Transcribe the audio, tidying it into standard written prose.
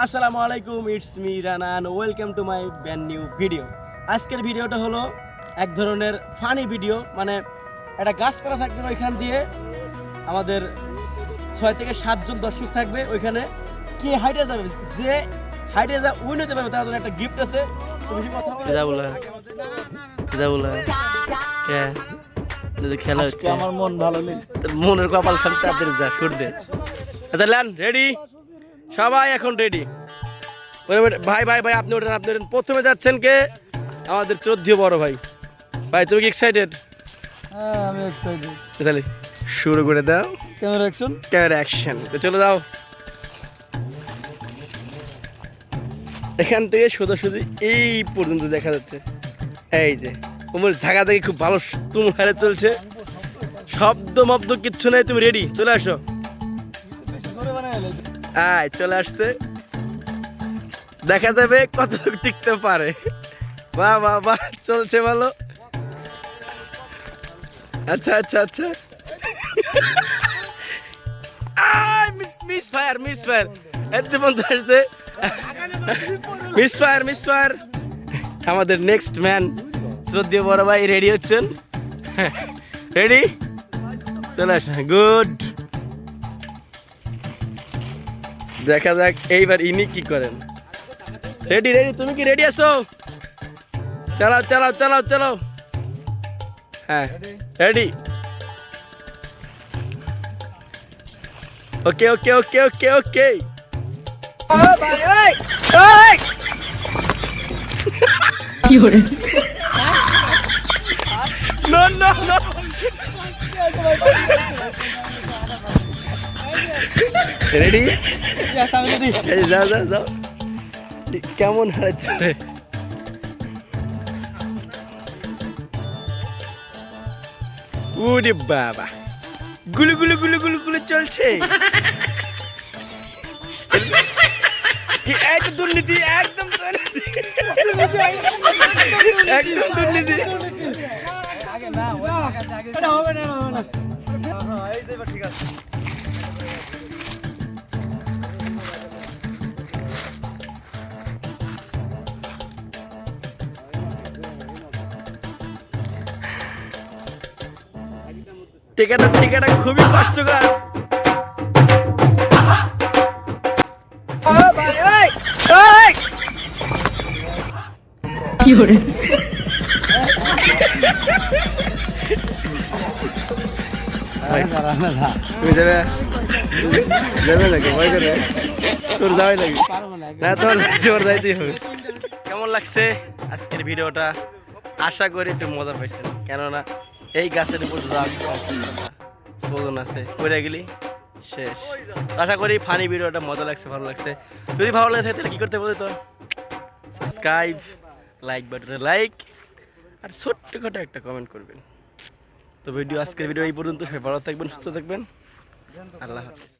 আসসালামু আলাইকুম, it's me Ranan, welcome to my brand new video. আজকের ভিডিওটা হলো এক ধরনের ফানি ভিডিও, মানে একটা গাছপালা থাকবে, ওইখান দিয়ে আমাদের 6 থেকে 7 জন দর্শক থাকবে। ওইখানে কে হাইটে যাবে, যে হাইটে যা উইন হতে পারবে তার জন্য একটা গিফট আছে। তো বেশি কথা বলে খেলা হচ্ছে, আমার মন ভালো নেই, মনের কপাল খালি তাদের যা সরদে। আচ্ছা ল্যান রেডি, সবাই এখন রেডি। ভাই ভাই ভাই আপনি ওঠেন, আপনি ওঠেন। প্রথমে যাচ্ছেন কে? আমাদের 14 বড় ভাই। ভাই তুমি কি এক্সাইটেড? হ্যাঁ আমি এক্সাইটেড। তাহলে শুরু করে দাও। Camera action, camera action. তো চলে যাও। এখান থেকে সোজাসুজি এই পর্যন্ত দেখা যাচ্ছে। এই যে তোমার জায়গা থেকে খুব ভালো তুমি হারে চলছে, শব্দ মব্দ কিচ্ছু নেই। তুমি রেডি? চলে আসো। আয় চলে আসছে, দেখা যাবে কতটুকু টিকতে পারে। বাহ বাহ বাহ, চলছে ভালো। আচ্ছা আচ্ছা আচ্ছা, মিস ফায়ার এতে বন্ধু আসছে। মিস ফায়ার আমাদের নেক্সট ম্যান শ্রদ্ধেয় বড় ভাই রেডি হচ্ছেন। রেডি? চলে আসেন। গুড, দেখা যাক এইবার ইনি কি করেন। রেডি রেডি, তুমি কি রেডি আছো? চালাও চালাও চালাও চালাও। হ্যাঁ রেডি। ওকে ওকে ওকে ওকে ওকে। কি হরে? No no no, ready? যাও যাও যাও। কেমন হারাচ্ছে রে? ওরে বাবা, গুলু গুলু গুলু গুলু গুলু চলছে। এক দুর্নীতি, একদম দুর্নীতি, একদম দুর্নীতি। টিকাটা খুবই কষ্টকর। কি হরে? তুমি যাবে নাকি? ভয় করে তোর যাওয়াই লাগে না? তোর যাইতেই হবে। কেমন লাগছে আজকের ভিডিওটা? আশা করি একটু মজা পাইছেন, কেননা এই গাছের উপর চলন আছে, পড়ে গেলি শেষ। আশা করি ফানি ভিডিওটা মজা লাগছে, ভালো লাগছে। যদি ভালো লাগে তাহলে কি করতে বলি তো? সাবস্ক্রাইব, লাইক বাটনে লাইক, আর ছোট্টখাটো একটা কমেন্ট করবেন। তো আজকের ভিডিও এই পর্যন্ত। সবাই ভালো থাকবেন, সুস্থ থাকবেন। আল্লাহ হাফেজ।